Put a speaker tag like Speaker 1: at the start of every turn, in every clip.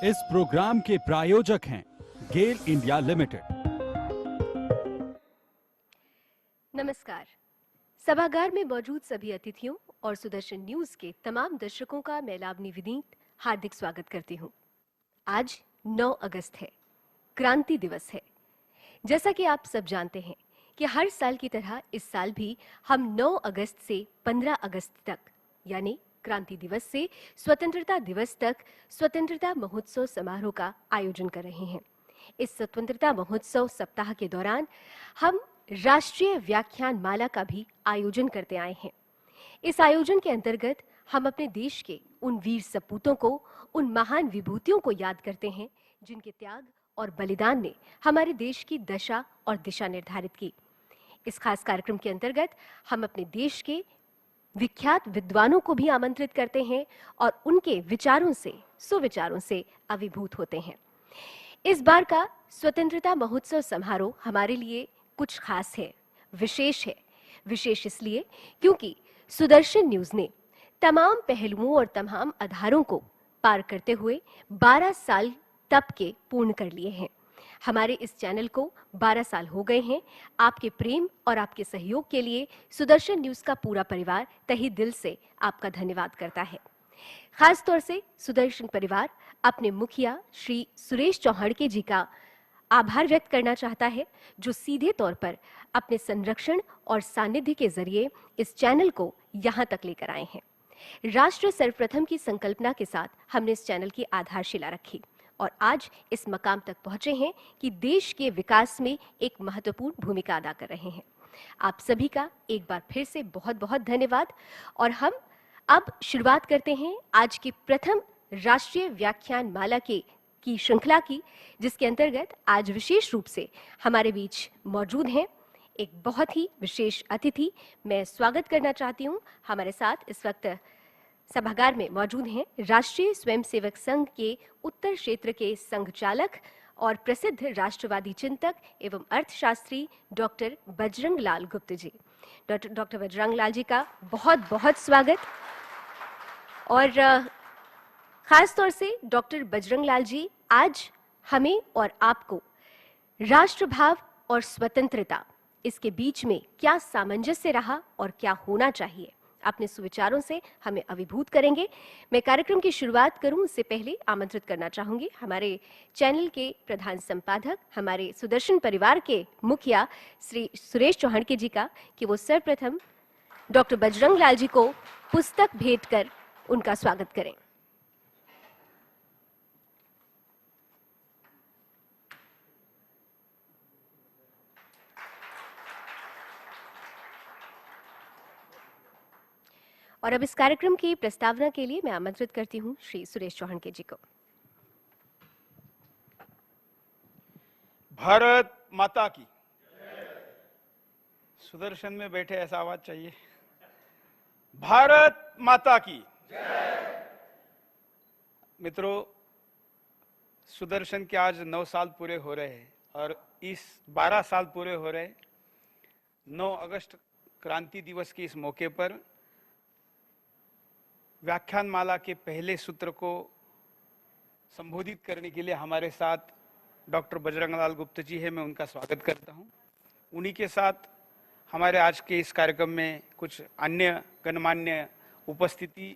Speaker 1: इस प्रोग्राम के प्रायोजक हैं गेल इंडिया लिमिटेड।
Speaker 2: नमस्कार। सभागार में मौजूद सभी अतिथियों और सुदर्शन न्यूज के तमाम दर्शकों का मैं लावनी विनीत हार्दिक स्वागत करती हूं। आज 9 अगस्त है, क्रांति दिवस है। जैसा कि आप सब जानते हैं कि हर साल की तरह इस साल भी हम 9 अगस्त से 15 अगस्त तक यानी क्रांति दिवस से स्वतंत्रता दिवस तक स्वतंत्रता महोत्सव समारोह का आयोजन कर रहे हैं। इस स्वतंत्रता महोत्सव सप्ताह के दौरान हम राष्ट्रीय व्याख्यान माला का भी आयोजन करते आए हैं। इस आयोजन के अंतर्गत हम अपने देश के उन वीर सपूतों को, उन महान विभूतियों को याद करते हैं जिनके त्याग और बलिदान ने हमारे देश की दशा और दिशा निर्धारित की। इस खास कार्यक्रम के अंतर्गत हम अपने देश के विख्यात विद्वानों को भी आमंत्रित करते हैं और उनके विचारों से, सुविचारों से अभिभूत होते हैं। इस बार का स्वतंत्रता महोत्सव समारोह हमारे लिए कुछ खास है, विशेष है। विशेष इसलिए क्योंकि सुदर्शन न्यूज ने तमाम पहलुओं और तमाम आधारों को पार करते हुए 12 साल तब के पूर्ण कर लिए हैं। हमारे इस चैनल को 12 साल हो गए हैं। आपके प्रेम और आपके सहयोग के लिए सुदर्शन न्यूज का पूरा परिवार तहे दिल से आपका धन्यवाद करता है। खास तौर से सुदर्शन परिवार अपने मुखिया श्री सुरेश चौहाड़के जी का आभार व्यक्त करना चाहता है, जो सीधे तौर पर अपने संरक्षण और सानिध्य के जरिए इस चैनल को यहां तक लेकर आए हैं। राष्ट्र सर्वप्रथम की संकल्पना के साथ हमने इस चैनल की आधारशिला रखी और आज इस मकाम तक पहुंचे हैं कि देश के विकास में एक महत्वपूर्ण भूमिका अदा कर रहे हैं। आप सभी का एक बार फिर से बहुत बहुत धन्यवाद। और हम अब शुरुआत करते हैं आज की प्रथम राष्ट्रीय व्याख्यान माला की श्रृंखला की, जिसके अंतर्गत आज विशेष रूप से हमारे बीच मौजूद हैं एक बहुत ही विशेष अतिथि। मैं स्वागत करना चाहती हूं। हमारे साथ इस वक्त सभागार में मौजूद हैं राष्ट्रीय स्वयंसेवक संघ के उत्तर क्षेत्र के संघ चालक और प्रसिद्ध राष्ट्रवादी चिंतक एवं अर्थशास्त्री डॉक्टर बजरंग लाल गुप्त जी। डॉक्टर बजरंग लाल जी का बहुत बहुत स्वागत। और खास तौर से डॉक्टर बजरंग लाल जी आज हमें और आपको राष्ट्रभाव और स्वतंत्रता, इसके बीच में क्या सामंजस्य रहा और क्या होना चाहिए, अपने सुविचारों से हमें अभिभूत करेंगे। मैं कार्यक्रम की शुरुआत करूं उससे पहले आमंत्रित करना चाहूंगी हमारे चैनल के प्रधान संपादक, हमारे सुदर्शन परिवार के मुखिया श्री सुरेश चौहाड़के जी का, कि वो सर्वप्रथम डॉक्टर बजरंग लाल जी को पुस्तक भेंट कर उनका स्वागत करें। और अब इस कार्यक्रम की प्रस्तावना के लिए मैं आमंत्रित करती हूं श्री सुरेश चौहाड़के जी को।
Speaker 3: भारत माता की। सुदर्शन में बैठे ऐसा आवाज चाहिए। भारत माता की। मित्रों, सुदर्शन के आज 9 साल पूरे हो रहे हैं और इस 12 साल पूरे हो रहे। 9 अगस्त क्रांति दिवस के इस मौके पर व्याख्यान माला के पहले सूत्र को संबोधित करने के लिए हमारे साथ डॉक्टर बजरंग लाल गुप्त जी है। मैं उनका स्वागत करता हूं। उन्हीं के साथ हमारे आज के इस कार्यक्रम में कुछ अन्य गणमान्य उपस्थिति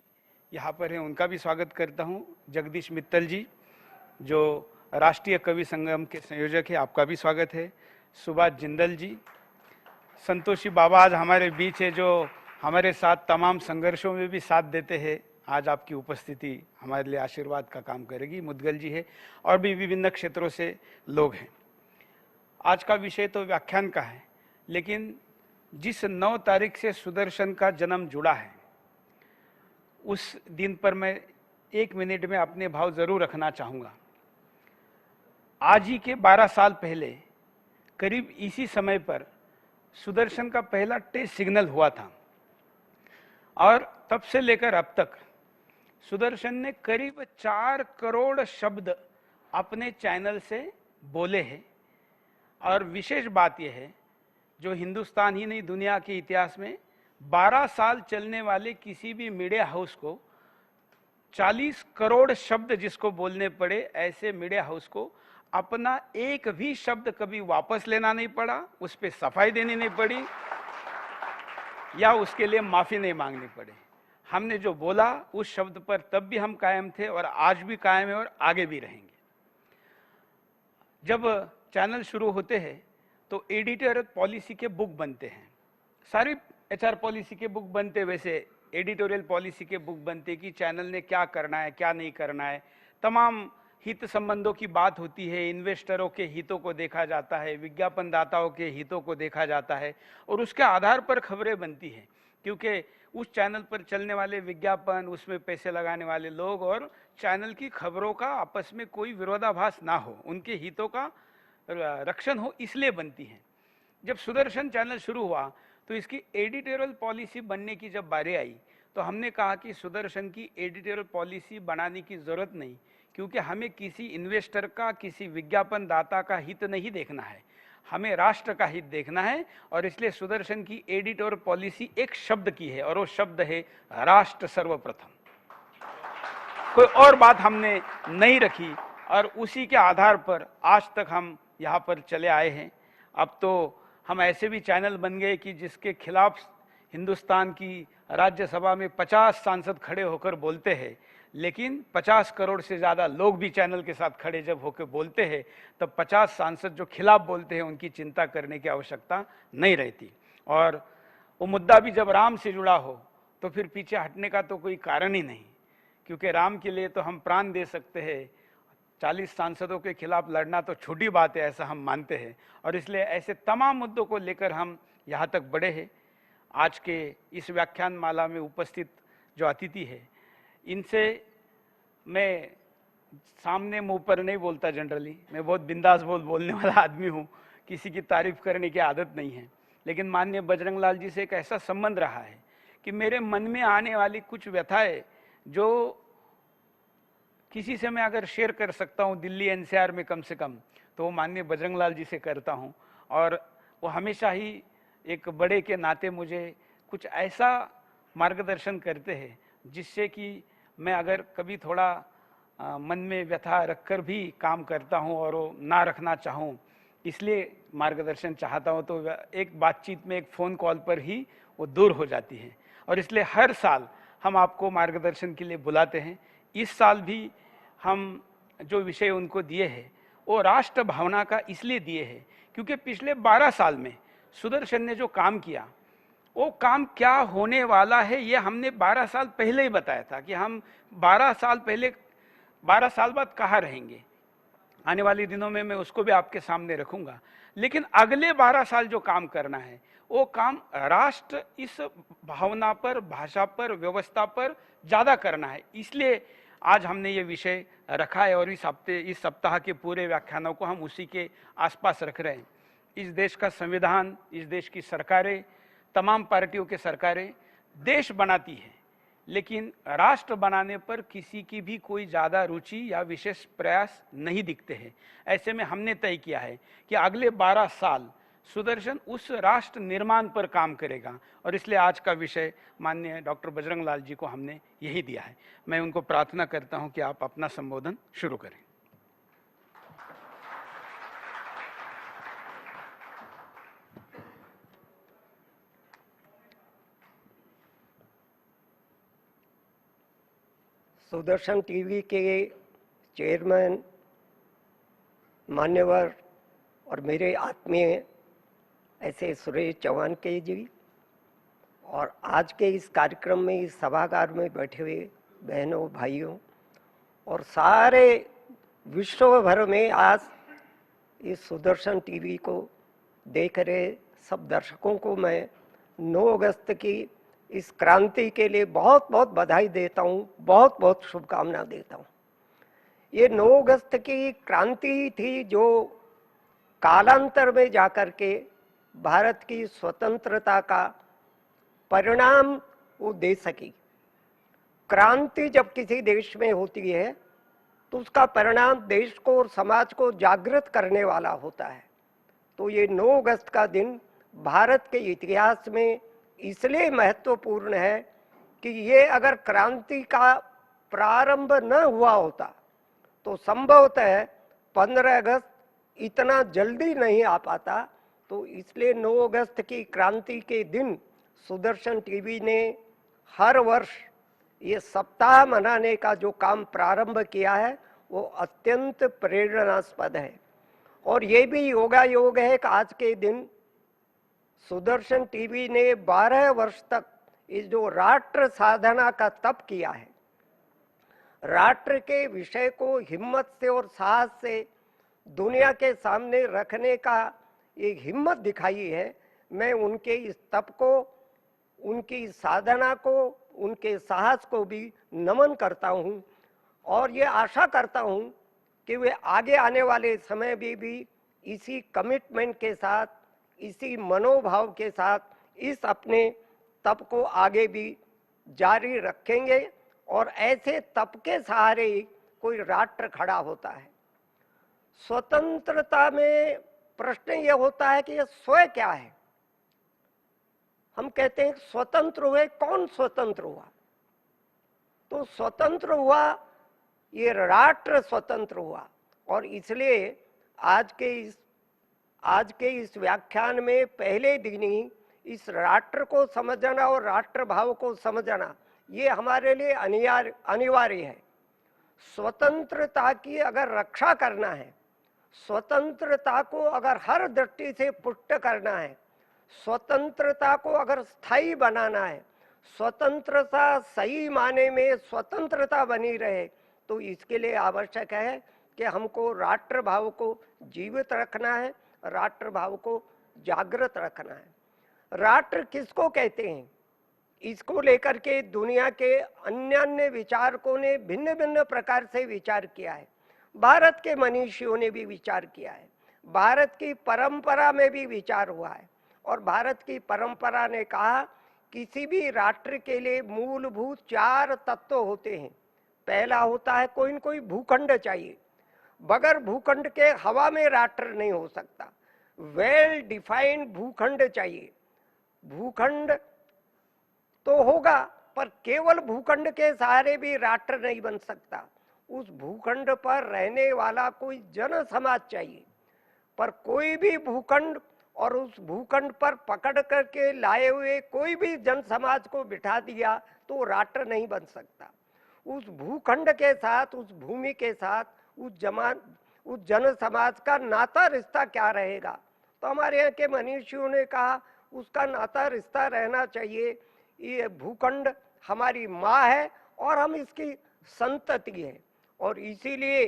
Speaker 3: यहाँ पर है, उनका भी स्वागत करता हूं। जगदीश मित्तल जी, जो राष्ट्रीय कवि संगम के संयोजक है, आपका भी स्वागत है। सुभाष जिंदल जी, संतोषी बाबा आज हमारे बीच है, जो हमारे साथ तमाम संघर्षों में भी साथ देते हैं। आज आपकी उपस्थिति हमारे लिए आशीर्वाद का काम करेगी। मुदगल जी है और भी विभिन्न क्षेत्रों से लोग हैं। आज का विषय तो व्याख्यान का है, लेकिन जिस 9 तारीख से सुदर्शन का जन्म जुड़ा है, उस दिन पर मैं 1 मिनट में अपने भाव जरूर रखना चाहूँगा। आज ही के 12 साल पहले करीब इसी समय पर सुदर्शन का पहला टेस्ट सिग्नल हुआ था और तब से लेकर अब तक सुदर्शन ने करीब 4 करोड़ शब्द अपने चैनल से बोले हैं। और विशेष बात यह है, जो हिंदुस्तान ही नहीं दुनिया के इतिहास में 12 साल चलने वाले किसी भी मीडिया हाउस को 40 करोड़ शब्द जिसको बोलने पड़े, ऐसे मीडिया हाउस को अपना एक भी शब्द कभी वापस लेना नहीं पड़ा, उस पर सफाई देनी नहीं पड़ी या उसके लिए माफी नहीं मांगनी पड़ी। हमने जो बोला उस शब्द पर तब भी हम कायम थे और आज भी कायम है और आगे भी रहेंगे। जब चैनल शुरू होते हैं तो एडिटोरियल पॉलिसी के बुक बनते हैं, सारी एचआर पॉलिसी के बुक बनते, वैसे एडिटोरियल पॉलिसी के बुक बनते कि चैनल ने क्या करना है क्या नहीं करना है, तमाम हित संबंधों की बात होती है, इन्वेस्टरों के हितों को देखा जाता है, विज्ञापन दाताओं के हितों को देखा जाता है और उसके आधार पर खबरें बनती हैं, क्योंकि उस चैनल पर चलने वाले विज्ञापन, उसमें पैसे लगाने वाले लोग और चैनल की खबरों का आपस में कोई विरोधाभास ना हो, उनके हितों का रक्षण हो, इसलिए बनती हैं। जब सुदर्शन चैनल शुरू हुआ तो इसकी एडिटोरियल पॉलिसी बनने की जब बारी आई तो हमने कहा कि सुदर्शन की एडिटोरियल पॉलिसी बनाने की जरूरत नहीं, क्योंकि हमें किसी इन्वेस्टर का, किसी विज्ञापन दाता का हित नहीं देखना है, हमें राष्ट्र का हित देखना है। और इसलिए सुदर्शन की एडिटोरियल पॉलिसी एक शब्द की है और वो शब्द है राष्ट्र सर्वप्रथम। कोई और बात हमने नहीं रखी और उसी के आधार पर आज तक हम यहाँ पर चले आए हैं। अब तो हम ऐसे भी चैनल बन गए कि जिसके खिलाफ हिंदुस्तान की राज्यसभा में 50 सांसद खड़े होकर बोलते हैं, लेकिन 50 करोड़ से ज़्यादा लोग भी चैनल के साथ खड़े जब होकर बोलते हैं तब 50 सांसद जो खिलाफ बोलते हैं उनकी चिंता करने की आवश्यकता नहीं रहती। और वो मुद्दा भी जब राम से जुड़ा हो तो फिर पीछे हटने का तो कोई कारण ही नहीं, क्योंकि राम के लिए तो हम प्राण दे सकते हैं, 40 सांसदों के खिलाफ लड़ना तो छोटी बात है, ऐसा हम मानते हैं। और इसलिए ऐसे तमाम मुद्दों को लेकर हम यहाँ तक बढ़े हैं। आज के इस व्याख्यान माला में उपस्थित जो अतिथि है, इनसे मैं सामने मुंह पर नहीं बोलता, जनरली मैं बहुत बिंदास बोलने वाला आदमी हूँ, किसी की तारीफ करने की आदत नहीं है, लेकिन माननीय बजरंग लाल जी से एक ऐसा संबंध रहा है कि मेरे मन में आने वाली कुछ व्यथाएं जो किसी से मैं अगर शेयर कर सकता हूँ दिल्ली एनसीआर में कम से कम, तो वो माननीय बजरंग लाल जी से करता हूँ। और वो हमेशा ही एक बड़े के नाते मुझे कुछ ऐसा मार्गदर्शन करते हैं जिससे कि मैं अगर कभी थोड़ा मन में व्यथा रखकर भी काम करता हूँ और वो ना रखना चाहूँ, इसलिए मार्गदर्शन चाहता हूँ, तो एक बातचीत में, एक फ़ोन कॉल पर ही वो दूर हो जाती है। और इसलिए हर साल हम आपको मार्गदर्शन के लिए बुलाते हैं। इस साल भी हम जो विषय उनको दिए हैं वो राष्ट्र भावना का इसलिए दिए हैं क्योंकि पिछले 12 साल में सुदर्शन ने जो काम किया, वो काम क्या होने वाला है ये हमने 12 साल पहले ही बताया था कि हम 12 साल बाद कहाँ रहेंगे। आने वाले दिनों में मैं उसको भी आपके सामने रखूंगा, लेकिन अगले 12 साल जो काम करना है वो काम राष्ट्र इस भावना पर, भाषा पर, व्यवस्था पर ज्यादा करना है। इसलिए आज हमने ये विषय रखा है और इस सप्ताह के पूरे व्याख्यानों को हम उसी के आसपास रख रहे हैं। इस देश का संविधान, इस देश की सरकारें, तमाम पार्टियों के सरकारें देश बनाती है, लेकिन राष्ट्र बनाने पर किसी की भी कोई ज़्यादा रुचि या विशेष प्रयास नहीं दिखते हैं। ऐसे में हमने तय किया है कि अगले 12 साल सुदर्शन उस राष्ट्र निर्माण पर काम करेगा और इसलिए आज का विषय माननीय डॉक्टर बजरंग लाल जी को हमने यही दिया है। मैं उनको प्रार्थना करता हूं कि आप अपना संबोधन शुरू करें।
Speaker 4: सुदर्शन टीवी के चेयरमैन मान्यवर और मेरे आत्मीय ऐसे सुरेश चौहान के जी, और आज के इस कार्यक्रम में, इस सभागार में बैठे हुए बहनों, भाइयों और सारे विश्व भर में आज इस सुदर्शन टीवी को देख रहे सब दर्शकों को मैं 9 अगस्त की इस क्रांति के लिए बहुत बहुत बधाई देता हूँ, बहुत बहुत शुभकामना देता हूँ। ये 9 अगस्त की क्रांति थी जो कालांतर में जाकर के भारत की स्वतंत्रता का परिणाम वो दे सकी। क्रांति जब किसी देश में होती है तो उसका परिणाम देश को और समाज को जागृत करने वाला होता है। तो ये 9 अगस्त का दिन भारत के इतिहास में इसलिए महत्वपूर्ण है कि ये अगर क्रांति का प्रारंभ न हुआ होता तो संभवतः 15 अगस्त इतना जल्दी नहीं आ पाता। तो इसलिए 9 अगस्त की क्रांति के दिन सुदर्शन टीवी ने हर वर्ष ये सप्ताह मनाने का जो काम प्रारंभ किया है वो अत्यंत प्रेरणास्पद है। और ये भी योगायोग है कि आज के दिन सुदर्शन टीवी ने 12 वर्ष तक इस जो राष्ट्र साधना का तप किया है, राष्ट्र के विषय को हिम्मत से और साहस से दुनिया के सामने रखने का एक हिम्मत दिखाई है। मैं उनके इस तप को, उनकी साधना को, उनके साहस को भी नमन करता हूं और ये आशा करता हूं कि वे आगे आने वाले समय में भी इसी कमिटमेंट के साथ, इसी मनोभाव के साथ इस अपने तप को आगे भी जारी रखेंगे। और ऐसे तप के सहारे ही कोई राष्ट्र खड़ा होता है। स्वतंत्रता में प्रश्न यह होता है कि यह स्वयं क्या है। हम कहते हैं स्वतंत्र हुए, कौन स्वतंत्र हुआ? तो स्वतंत्र हुआ ये राष्ट्र स्वतंत्र हुआ। और इसलिए आज के इस व्याख्यान में पहले दिन ही इस राष्ट्र को समझना और राष्ट्र भाव को समझना ये हमारे लिए अनिवार्य है। स्वतंत्रता की अगर रक्षा करना है, स्वतंत्रता को अगर हर दृष्टि से पुष्ट करना है, स्वतंत्रता को अगर स्थायी बनाना है, स्वतंत्रता सही माने में स्वतंत्रता बनी रहे, तो इसके लिए आवश्यक है कि हमको राष्ट्र भाव को जीवित रखना है, राष्ट्र भाव को जागृत रखना है। राष्ट्र किसको कहते हैं, इसको लेकर के दुनिया के अन्य विचारकों ने भिन्न भिन्न प्रकार से विचार किया है। भारत के मनीषियों ने भी विचार किया है, भारत की परंपरा में भी विचार हुआ है। और भारत की परंपरा ने कहा किसी भी राष्ट्र के लिए मूलभूत 4 तत्व होते हैं। पहला होता है कोई न कोई भूखंड चाहिए, बगैर भूखंड के हवा में राष्ट्र नहीं हो सकता। वेल डिफाइंड भूखंड चाहिए। भूखंड तो होगा पर केवल भूखंड के सहारे भी राष्ट्र नहीं बन सकता। उस भूखंड पर रहने वाला कोई जन समाज चाहिए। पर कोई भी भूखंड और उस भूखंड पर पकड़ करके लाए हुए कोई भी जन समाज को बिठा दिया तो राष्ट्र नहीं बन सकता। उस भूखंड के साथ, उस भूमि के साथ, उस जन समाज का नाता रिश्ता क्या रहेगा? तो हमारे यहाँ के मनीषियों ने कहा उसका नाता रिश्ता रहना चाहिए। ये भूखंड हमारी माँ है और हम इसकी संतति है। और इसीलिए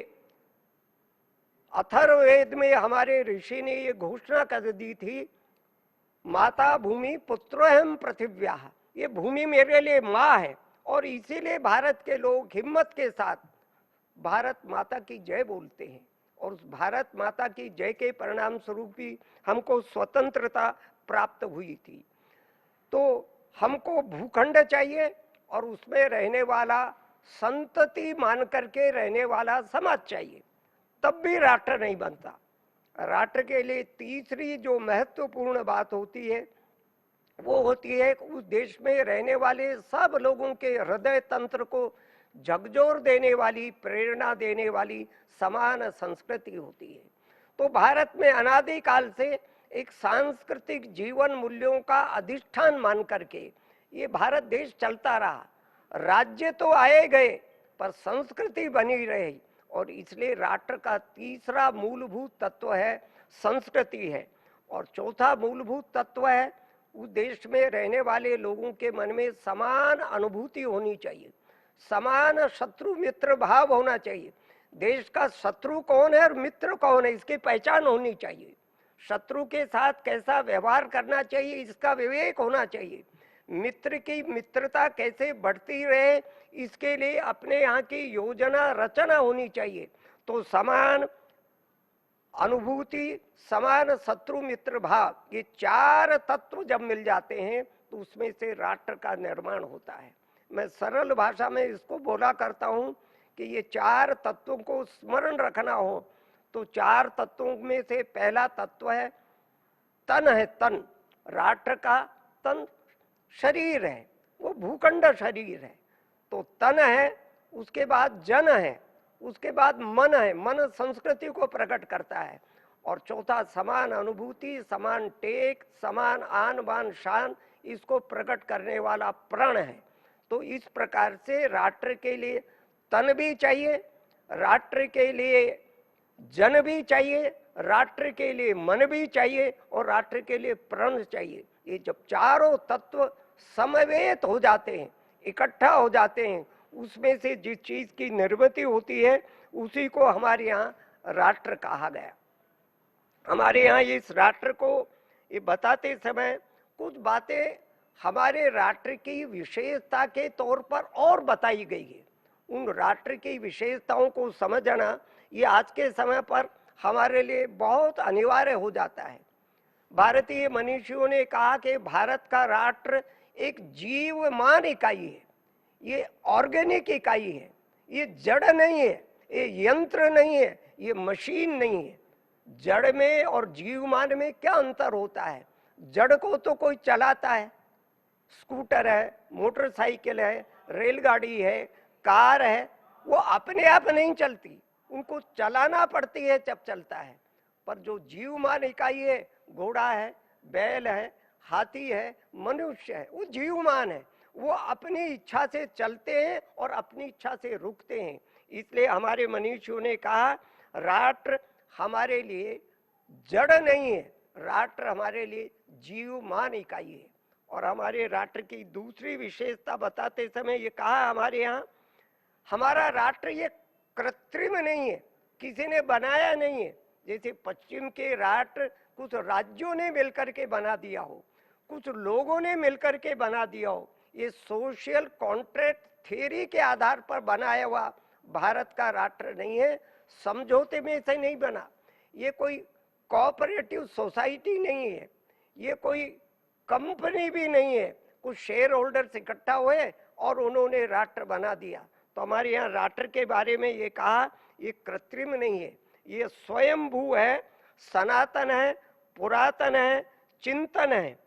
Speaker 4: अथर्ववेद में हमारे ऋषि ने ये घोषणा कर दी थी, माता भूमि पुत्रोहम पृथिव्या। ये भूमि मेरे लिए माँ है। और इसीलिए भारत के लोग हिम्मत के साथ भारत माता की जय बोलते हैं। और उस भारत माता की जय के परिणाम स्वरूप ही हमको स्वतंत्रता प्राप्त हुई थी। तो हमको भूखंड चाहिए और उसमें रहने वाला, संतति मान करके रहने वाला समाज चाहिए, तब भी राष्ट्र नहीं बनता। राष्ट्र के लिए तीसरी जो महत्वपूर्ण बात होती है वो होती है कि उस देश में रहने वाले सब लोगों के हृदय तंत्र को झकझोर देने वाली, प्रेरणा देने वाली समान संस्कृति होती है। तो भारत में अनादिकाल से एक सांस्कृतिक जीवन मूल्यों का अधिष्ठान मान करके ये भारत देश चलता रहा। राज्य तो आए गए पर संस्कृति बनी रही। और इसलिए राष्ट्र का तीसरा मूलभूत तत्व है संस्कृति है। और चौथा मूलभूत तत्व है उस देश में रहने वाले लोगों के मन में समान अनुभूति होनी चाहिए, समान शत्रु मित्र भाव होना चाहिए। देश का शत्रु कौन है और मित्र कौन है इसकी पहचान होनी चाहिए। शत्रु के साथ कैसा व्यवहार करना चाहिए इसका विवेक होना चाहिए। मित्र की मित्रता कैसे बढ़ती रहे इसके लिए अपने यहाँ की योजना रचना होनी चाहिए। तो समान अनुभूति, समान शत्रु मित्र भाव, ये 4 तत्व जब मिल जाते हैं तो उसमें से राष्ट्र का निर्माण होता है। मैं सरल भाषा में इसको बोला करता हूँ कि ये 4 तत्वों को स्मरण रखना हो तो 4 तत्वों में से पहला तत्व है तन है। तन, राष्ट्र का तन शरीर है, वो भूखंड शरीर है। तो तन है उसके बाद जन है, उसके बाद मन है, मन संस्कृति को प्रकट करता है, और चौथा समान अनुभूति, समान टेक, समान आन बान शान, इसको प्रकट करने वाला प्रण है। तो इस प्रकार से राष्ट्र के लिए तन भी चाहिए, राष्ट्र के लिए जन भी चाहिए, राष्ट्र के लिए मन भी चाहिए, और राष्ट्र के लिए प्रण चाहिए। ये जब चारों तत्व समवेत हो जाते हैं, इकट्ठा हो जाते हैं, उसमें से जिस चीज की निर्मिति होती है उसी को हमारे यहाँ राष्ट्र कहा गया। हमारे यहाँ इस राष्ट्र को ये बताते समय कुछ बातें हमारे राष्ट्र की विशेषता के तौर पर और बताई गई है। उन राष्ट्र की विशेषताओं को समझना ये आज के समय पर हमारे लिए बहुत अनिवार्य हो जाता है। भारतीय मनीषियों ने कहा कि भारत का राष्ट्र एक जीवमान इकाई है, ये ऑर्गेनिक इकाई है, ये जड़ नहीं है, ये यंत्र नहीं है, ये मशीन नहीं है। जड़ में और जीवमान में क्या अंतर होता है? जड़ को तो कोई चलाता है, स्कूटर है, मोटरसाइकिल है, रेलगाड़ी है, कार है, वो अपने आप नहीं चलती, उनको चलाना पड़ती है जब चलता है। पर जो जीवमान इकाई है, घोड़ा है, बैल है, हाथी है, मनुष्य है, वो जीवमान है, वो अपनी इच्छा से चलते हैं और अपनी इच्छा से रुकते हैं। इसलिए हमारे मनीषियों ने कहा राष्ट्र हमारे लिए जड़ नहीं है, राष्ट्र हमारे लिए जीवमान इकाई है। और हमारे राष्ट्र की दूसरी विशेषता बताते समय ये कहा हमारे यहाँ हमारा राष्ट्र ये कृत्रिम नहीं है, किसी ने बनाया नहीं है। जैसे पश्चिम के राष्ट्र कुछ राज्यों ने मिलकर के बना दिया हो, कुछ लोगों ने मिलकर के बना दिया हो। ये सोशल कॉन्ट्रैक्ट थ्योरी के आधार पर बनाया हुआ भारत का राष्ट्र नहीं है, समझौते में से नहीं बना। ये कोई कोऑपरेटिव सोसाइटी नहीं है, ये कोई कंपनी भी नहीं है, कुछ शेयर होल्डर्स इकट्ठा हुए और उन्होंने राष्ट्र बना दिया। तो हमारे यहाँ राष्ट्र के बारे में ये कहा ये कृत्रिम नहीं है, ये स्वयंभू है, सनातन है, पुरातन है, चिंतन है।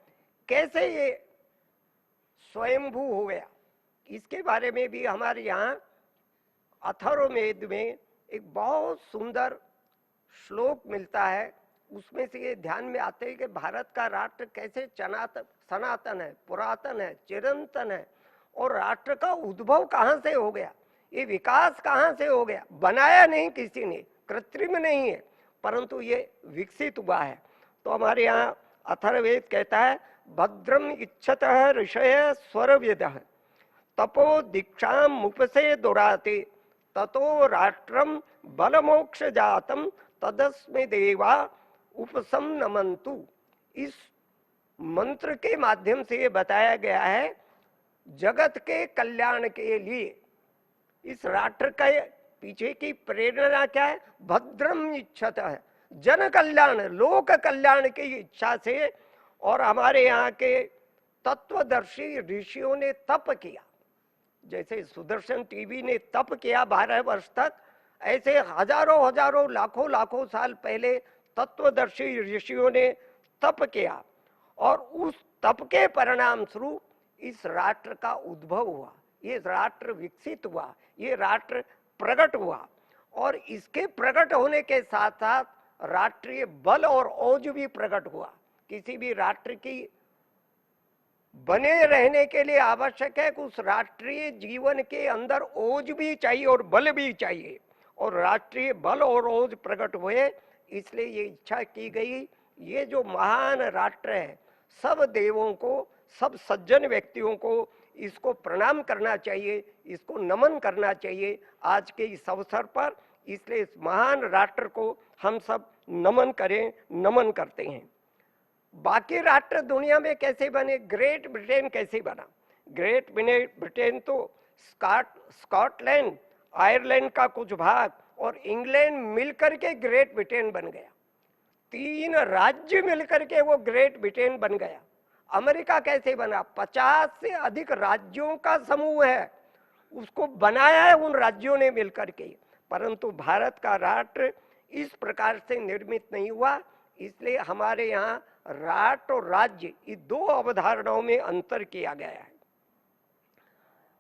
Speaker 4: कैसे ये स्वयंभू हो गया, इसके बारे में भी हमारे यहाँ अथर्ववेद में एक बहुत सुंदर श्लोक मिलता है। उसमें से ये ध्यान में आते हैं कि भारत का राष्ट्र कैसे सनातन है, पुरातन है, चिरंतन है, और राष्ट्र का उद्भव कहाँ से हो गया, ये विकास कहाँ से हो गया। बनाया नहीं किसी ने, कृत्रिम नहीं है, परंतु ये विकसित हुआ है। तो हमारे यहाँ अथर्ववेद कहता है भद्रम इच्छतः ऋषय स्वरवेदः तपो दीक्षाम मुपसे दुराते ततो राष्ट्रम बलमोक्ष जातम तदस्मे देवा उपसम नमंतु। इस मंत्र के माध्यम से ये बताया गया है जगत के कल्याण के लिए इस राष्ट्र के पीछे की प्रेरणा क्या है? भद्रम इच्छतः, जन कल्याण, लोक कल्याण की इच्छा से। और हमारे यहाँ के तत्वदर्शी ऋषियों ने तप किया, जैसे सुदर्शन टीवी ने तप किया 12 वर्ष तक, ऐसे हजारों हजारों लाखों लाखों साल पहले तत्वदर्शी ऋषियों ने तप किया, और उस तप के परिणाम स्वरूप इस राष्ट्र का उद्भव हुआ, ये राष्ट्र विकसित हुआ, ये राष्ट्र प्रकट हुआ। और इसके प्रकट होने के साथ साथ राष्ट्रीय बल और ओज भी प्रकट हुआ। किसी भी राष्ट्र की बने रहने के लिए आवश्यक है कि उस राष्ट्रीय जीवन के अंदर ओज भी चाहिए और बल भी चाहिए, और राष्ट्रीय बल और ओज प्रकट हुए। इसलिए ये इच्छा की गई ये जो महान राष्ट्र है, सब देवों को, सब सज्जन व्यक्तियों को इसको प्रणाम करना चाहिए, इसको नमन करना चाहिए आज के इस अवसर पर। इसलिए इस महान राष्ट्र को हम सब नमन करें, नमन करते हैं। बाकी राष्ट्र दुनिया में कैसे बने? ग्रेट ब्रिटेन कैसे बना? ग्रेट ब्रिटेन तो स्कॉटलैंड, आयरलैंड का कुछ भाग और इंग्लैंड मिलकर के ग्रेट ब्रिटेन बन गया। 3 राज्य मिलकर के वो ग्रेट ब्रिटेन बन गया। अमेरिका कैसे बना? 50 से अधिक राज्यों का समूह है, उसको बनाया है उन राज्यों ने मिलकर के। परंतु भारत का राष्ट्र इस प्रकार से निर्मित नहीं हुआ। इसलिए हमारे यहाँ राष्ट्र और राज्य, ये 2 अवधारणाओं में अंतर किया गया है।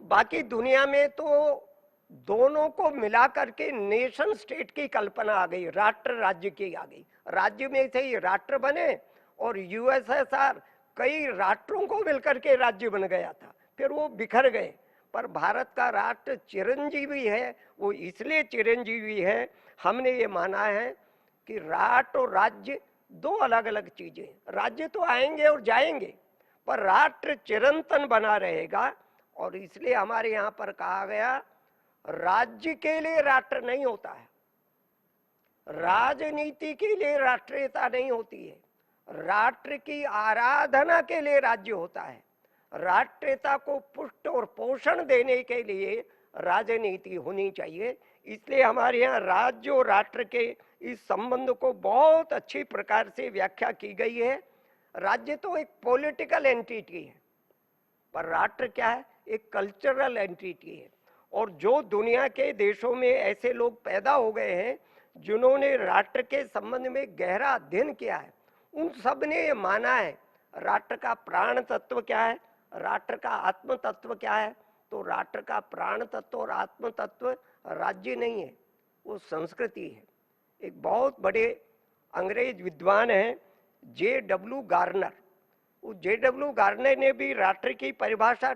Speaker 4: बाकी दुनिया में तो दोनों को मिला करके नेशन स्टेट की कल्पना आ गई, राष्ट्र राज्य की आ गई। राज्य में से ही राष्ट्र बने और यूएसएसआर कई राष्ट्रों को मिलकर के राज्य बन गया था, फिर वो बिखर गए। पर भारत का राष्ट्र चिरंजीवी है। वो इसलिए चिरंजीवी है, हमने ये माना है कि राष्ट्र और राज्य दो अलग अलग चीजें हैं। राज्य तो आएंगे और जाएंगे, पर राष्ट्र चिरंतन बना रहेगा। और इसलिए हमारे यहाँ पर कहा गया, राज्य के लिए राष्ट्र नहीं होता है, राजनीति के लिए राष्ट्रीयता नहीं होती है, राष्ट्र की आराधना के लिए राज्य होता है। राष्ट्रीयता को पुष्ट और पोषण देने के लिए राजनीति होनी चाहिए। इसलिए हमारे यहाँ राज्य और राष्ट्र के इस संबंध को बहुत अच्छी प्रकार से व्याख्या की गई है। राज्य तो एक पॉलिटिकल एंटिटी है, पर राष्ट्र क्या है? एक कल्चरल एंटिटी है। और जो दुनिया के देशों में ऐसे लोग पैदा हो गए हैं जिन्होंने राष्ट्र के संबंध में गहरा अध्ययन किया है, उन सब ने ये माना है राष्ट्र का प्राण तत्व क्या है, राष्ट्र का आत्म तत्व क्या है। तो राष्ट्र का प्राण तत्व और आत्म तत्व राज्य नहीं है, वो संस्कृति है। एक बहुत बड़े अंग्रेज विद्वान हैं J.W. गार्नर। उस J.W. गार्नर ने भी राष्ट्र की परिभाषा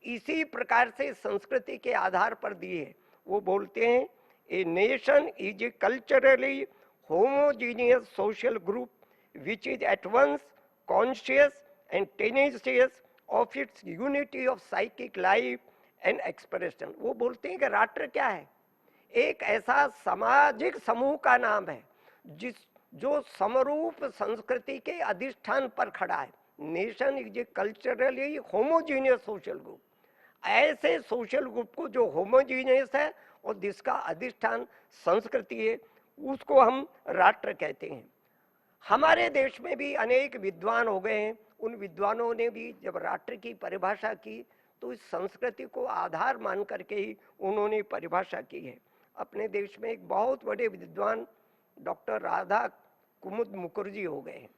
Speaker 4: इसी प्रकार से संस्कृति के आधार पर दी है। वो बोलते हैं, a nation is a culturally homogeneous social group which is at once conscious and tenacious of its unity of psychic life and expression। वो बोलते हैं कि राष्ट्र क्या है? एक ऐसा सामाजिक समूह का नाम है जो समरूप संस्कृति के अधिष्ठान पर खड़ा है। Nation is a culturally homogeneous social group, ऐसे सोशल ग्रुप को जो होमोजीनियस है और जिसका अधिष्ठान संस्कृति है, उसको हम राष्ट्र कहते हैं। हमारे देश में भी अनेक विद्वान हो गए हैं। उन विद्वानों ने भी जब राष्ट्र की परिभाषा की तो इस संस्कृति को आधार मान करके ही उन्होंने परिभाषा की है। अपने देश में एक बहुत बड़े विद्वान डॉक्टर राधा कुमुद मुखर्जी हो गए हैं।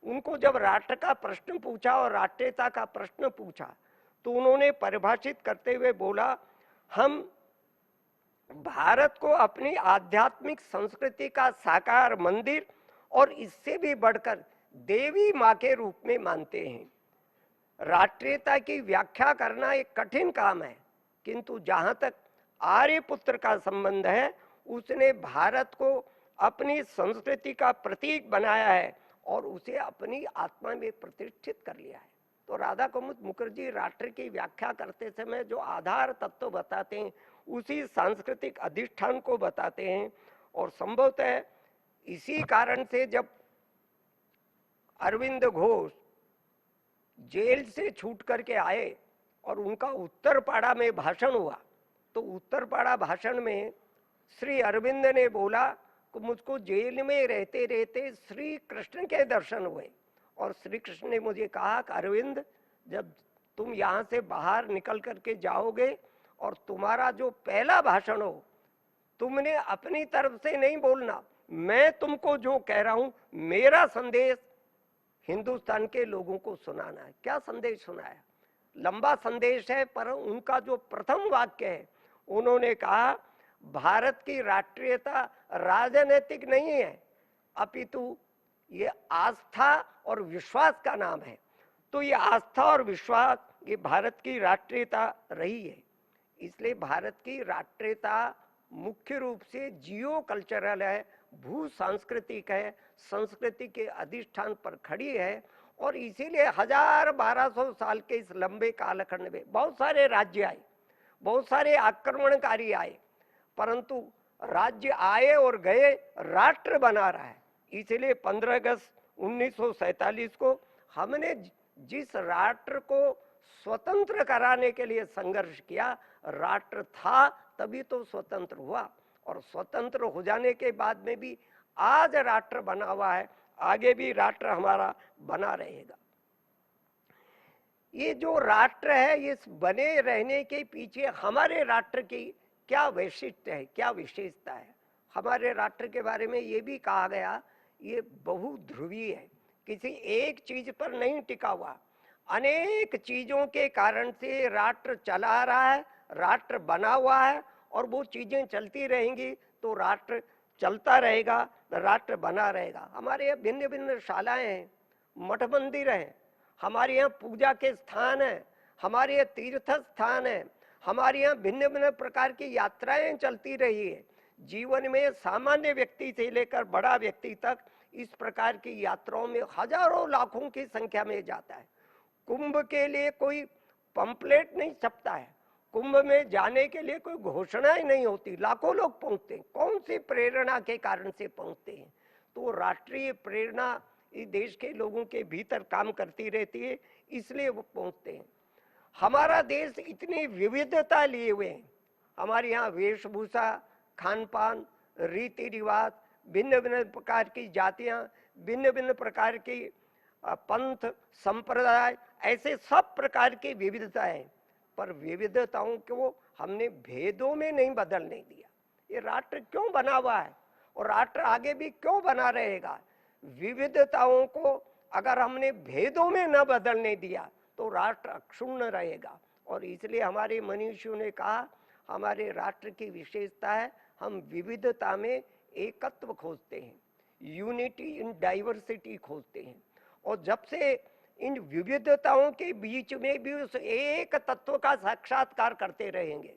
Speaker 4: उनको जब राष्ट्र का प्रश्न पूछा और राष्ट्रीयता का प्रश्न पूछा तो उन्होंने परिभाषित करते हुए बोला, हम भारत को अपनी आध्यात्मिक संस्कृति का साकार मंदिर और इससे भी बढ़कर देवी माँ के रूप में मानते हैं। राष्ट्रीयता की व्याख्या करना एक कठिन काम है, किंतु जहां तक आर्यपुत्र का संबंध है, उसने भारत को अपनी संस्कृति का प्रतीक बनाया है और उसे अपनी आत्मा में प्रतिष्ठित कर लिया है। तो राधा कुमुद मुखर्जी राष्ट्र की व्याख्या करते समय जो आधार तत्व बताते हैं, उसी सांस्कृतिक अधिष्ठान को बताते हैं। और संभवतः इसी कारण से जब अरविंद घोष जेल से छूट करके आए और उनका उत्तरपाड़ा में भाषण हुआ, तो उत्तरपाड़ा भाषण में श्री अरविंद ने बोला कि मुझको जेल में रहते रहते श्री कृष्ण के दर्शन हुए और श्री कृष्ण ने मुझे कहा कि अरविंद, जब तुम यहाँ से बाहर निकल करके जाओगे और तुम्हारा जो पहला भाषण हो, तुमने अपनी तरफ से नहीं बोलना, मैं तुमको जो कह रहा हूं मेरा संदेश हिंदुस्तान के लोगों को सुनाना है। क्या संदेश सुनाया? लंबा संदेश है, पर उनका जो प्रथम वाक्य है, उन्होंने कहा भारत की राष्ट्रीयता राजनीतिक नहीं है, अपितु ये आस्था और विश्वास का नाम है। तो ये आस्था और विश्वास ये भारत की राष्ट्रीयता रही है। इसलिए भारत की राष्ट्रीयता मुख्य रूप से जियो कल्चरल है, भू सांस्कृतिक है, संस्कृति के अधिष्ठान पर खड़ी है। और इसीलिए 1200 साल के इस लंबे कालखंड में बहुत सारे राज्य आए, बहुत सारे आक्रमणकारी आए, परंतु राज्य आए और गए, राष्ट्र बना रहा है। इसलिए 15 अगस्त 1947 को हमने जिस राष्ट्र को स्वतंत्र कराने के लिए संघर्ष किया, राष्ट्र था तभी तो स्वतंत्र हुआ। और स्वतंत्र हो जाने के बाद में भी आज राष्ट्र बना हुआ है, आगे भी राष्ट्र हमारा बना रहेगा। ये जो राष्ट्र है, ये बने रहने के पीछे हमारे राष्ट्र की क्या वैशिष्ट्य है, क्या विशेषता है? हमारे राष्ट्र के बारे में ये भी कहा गया, ये बहुध्रुवीय है, किसी एक चीज पर नहीं टिका हुआ। अनेक चीजों के कारण से राष्ट्र चला आ रहा है, राष्ट्र बना हुआ है और वो चीजें चलती रहेंगी तो राष्ट्र चलता रहेगा, राष्ट्र बना रहेगा। हमारे यहाँ भिन्न भिन्न शालाएं हैं, मठ मंदिर हैं, हमारे यहाँ पूजा के स्थान हैं, हमारे यहाँ तीर्थ स्थान है, हमारे यहाँ भिन्न भिन्न प्रकार की यात्राएं चलती रही है। जीवन में सामान्य व्यक्ति से लेकर बड़ा व्यक्ति तक इस प्रकार की यात्राओं में हजारों लाखों की संख्या में जाता है। कुंभ के लिए कोई पंपलेट नहीं छपता है, कुंभ में जाने के लिए कोई घोषणा ही नहीं होती, लाखों लोग पहुंचते हैं। कौन सी प्रेरणा के कारण से पहुंचते हैं? तो राष्ट्रीय प्रेरणा इस देश के लोगों के भीतर काम करती रहती है, इसलिए वो पहुंचते हैं। हमारा देश इतनी विविधता लिए हुए हैं, हमारे यहाँ वेशभूषा, खान पान, रीति रिवाज, भिन्न भिन्न प्रकार की जातियां, भिन्न भिन्न प्रकार की पंथ, संप्रदाय, ऐसे सब प्रकार की विविधता है। पर विविधताओं को हमने भेदों में नहीं बदलने दिया। ये राष्ट्र क्यों बना हुआ है और राष्ट्र आगे भी क्यों बना रहेगा? विविधताओं को अगर हमने भेदों में न बदलने दिया तो राष्ट्र अक्षुण्ण रहेगा। और इसलिए हमारे मनीषियों ने कहा, हमारे राष्ट्र की विशेषता है हम विविधता में एकत्व खोजते हैं, यूनिटी इन डाइवर्सिटी खोजते हैं। और जब से इन विविधताओं के बीच में भी उस एक तत्व का साक्षात्कार करते रहेंगे,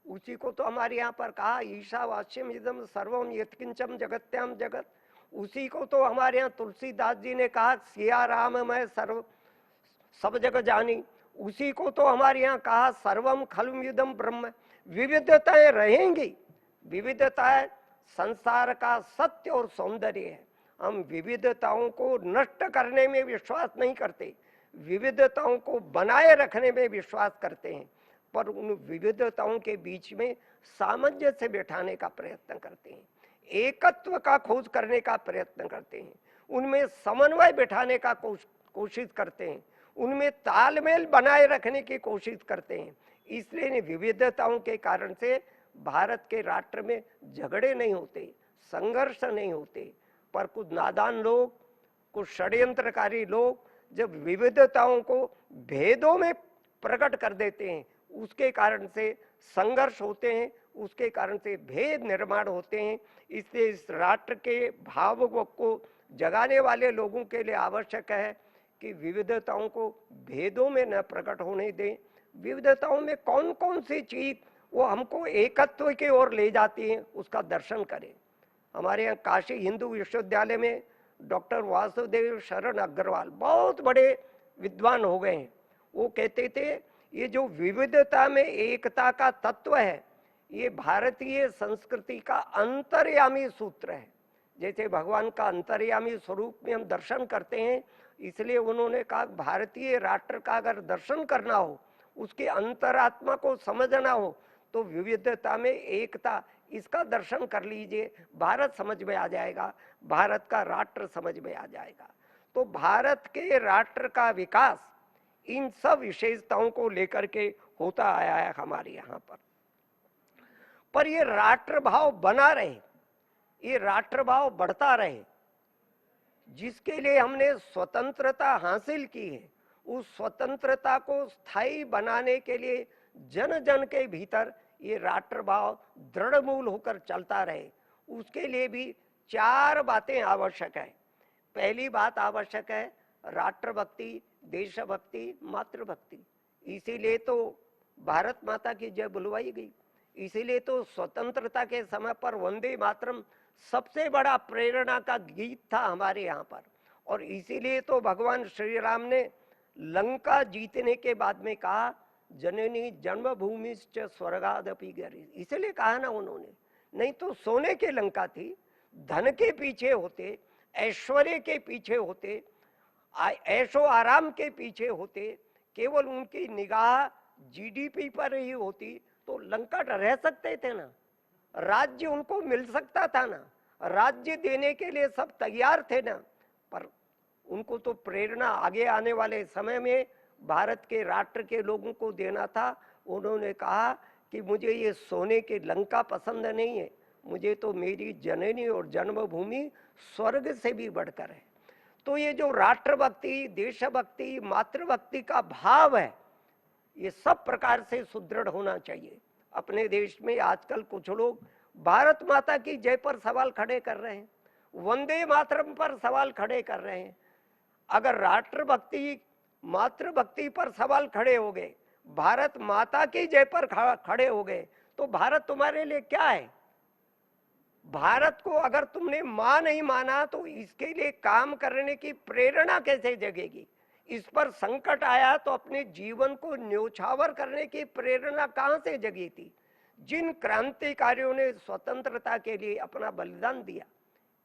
Speaker 4: उसी को तो हमारे यहाँ पर कहा ईशावास्यम इदम सर्वम यत्किंचम जगत्याम जगत। उसी को तो हमारे यहाँ तुलसीदास जी ने कहा सिया राम मैं सर्व सब जग जानी। उसी को तो हमारे यहाँ कहा सर्वम खलुमिदम ब्रह्म। विविधताएं रहेंगी, विविधताएं संसार का सत्य और सौंदर्य है। हम विविधताओं को नष्ट करने में विश्वास नहीं करते, विविधताओं को बनाए रखने में विश्वास करते हैं। पर उन विविधताओं के बीच में सामंजस्य बिठाने का प्रयत्न करते हैं, एकत्व का खोज करने का प्रयत्न करते हैं, उनमें समन्वय बिठाने का कोशिश करते हैं, उनमें तालमेल बनाए रखने की कोशिश करते हैं। इसलिए विविधताओं के कारण से भारत के राष्ट्र में झगड़े नहीं होते, संघर्ष नहीं होते। पर कुछ नादान लोग, कुछ षड्यंत्रकारी लोग जब विविधताओं को भेदों में प्रकट कर देते हैं, उसके कारण से संघर्ष होते हैं, उसके कारण से भेद निर्माण होते हैं। इसलिए इस राष्ट्र के भाव को जगाने वाले लोगों के लिए आवश्यक है कि विविधताओं को भेदों में न प्रकट होने दें। विविधताओं में कौन कौन सी चीज वो हमको एकत्व की ओर ले जाती है, उसका दर्शन करें। हमारे यहाँ काशी हिंदू विश्वविद्यालय में डॉक्टर वासुदेव शरण अग्रवाल बहुत बड़े विद्वान हो गए हैं। वो कहते थे ये जो विविधता में एकता का तत्व है, ये भारतीय संस्कृति का अंतर्यामी सूत्र है। जैसे भगवान का अंतर्यामी स्वरूप में हम दर्शन करते हैं, इसलिए उन्होंने कहा भारतीय राष्ट्र का अगर दर्शन करना हो, उसके अंतरात्मा को समझना हो, तो विविधता में एकता, इसका दर्शन कर लीजिए, भारत समझ में आ जाएगा, भारत का राष्ट्र समझ में आ जाएगा। तो भारत के राष्ट्र का विकास इन सब विशेषताओं को लेकर के होता आया है हमारे यहाँ पर ये राष्ट्र भाव बना रहे, ये राष्ट्र भाव बढ़ता रहे, जिसके लिए हमने स्वतंत्रता हासिल की है, उस स्वतंत्रता को स्थायी बनाने के लिए जन जन के भीतर ये राष्ट्र भाव दृढ़ मूल होकर चलता रहे। उसके लिए भी 4 बातें आवश्यक है। पहली बात आवश्यक है राष्ट्रभक्ति, देशभक्ति, मातृभक्ति। इसीलिए तो भारत माता की जय बुलवाई गई, इसीलिए तो स्वतंत्रता के समय पर वंदे मातरम सबसे बड़ा प्रेरणा का गीत था हमारे यहाँ पर। और इसीलिए तो भगवान श्री राम ने लंका जीतने के बाद में कहा जननी जन्मभूमिश्च स्वर्गादपि गरी। इसलिए कहा ना उन्होंने, नहीं तो सोने के लंका थी, धन के पीछे होते, ऐश्वर्य के पीछे होते, ऐशो आराम के पीछे होते, केवल उनकी निगाह जीडीपी पर ही होती तो लंका रह सकते थे ना, राज्य उनको मिल सकता था ना, राज्य देने के लिए सब तैयार थे ना। पर उनको तो प्रेरणा आगे आने वाले समय में भारत के राष्ट्र के लोगों को देना था। उन्होंने कहा कि मुझे ये सोने की लंका पसंद नहीं है, मुझे तो मेरी जननी और जन्मभूमि स्वर्ग से भी बढ़कर है। तो ये जो राष्ट्रभक्ति, देशभक्ति, मातृभक्ति का भाव है, ये सब प्रकार से सुदृढ़ होना चाहिए। अपने देश में आजकल कुछ लोग भारत माता की जय पर सवाल खड़े कर रहे हैं, वंदे मातरम पर सवाल खड़े कर रहे हैं। अगर राष्ट्रभक्ति मातृभक्ति पर सवाल खड़े हो गए, भारत माता की जय पर खड़े हो गए, तो भारत तुम्हारे लिए क्या है? भारत को अगर तुमने मां नहीं माना तो इसके लिए काम करने की प्रेरणा कैसे जगेगी? इस पर संकट आया तो अपने जीवन को न्योछावर करने की प्रेरणा कहां से जगी थी? जिन क्रांतिकारियों ने स्वतंत्रता के लिए अपना बलिदान दिया,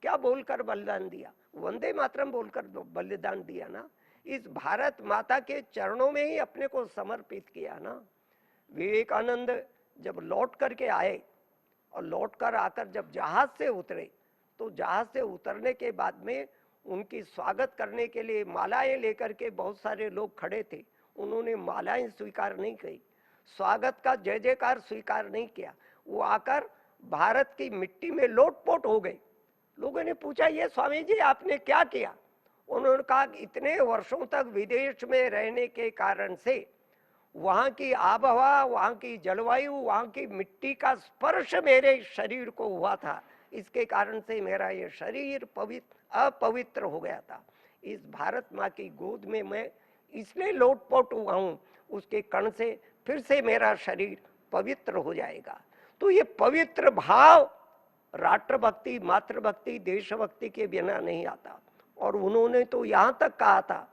Speaker 4: क्या बोलकर बलिदान दिया? वंदे मातरम बोलकर बलिदान दिया ना। इस भारत माता के चरणों में ही अपने को समर्पित किया ना। विवेकानंद जब लौट करके आए और लौट कर आकर जब जहाज से उतरे, तो जहाज से उतरने के बाद में उनकी स्वागत करने के लिए मालाएं लेकर के बहुत सारे लोग खड़े थे। उन्होंने मालाएं स्वीकार नहीं की, स्वागत का जय जयकार स्वीकार नहीं किया। वो आकर भारत की मिट्टी में लोटपोट हो गए। लोगों ने पूछा, ये स्वामी जी आपने क्या किया? उन्होंने कहा, इतने वर्षों तक विदेश में रहने के कारण से वहां की आबहवा, वहां की जलवायु, वहां की मिट्टी का स्पर्श मेरे शरीर को हुआ था, इसके कारण से मेरा ये शरीर अपवित्र हो गया था। इस भारत माँ की गोद में मैं इसलिए लोटपोट हुआ हूँ, उसके कण से फिर से मेरा शरीर पवित्र हो जाएगा। तो ये पवित्र भाव राष्ट्रभक्ति, मातृभक्ति, देशभक्ति के बिना नहीं आता। और उन्होंने तो यहाँ तक कहा था,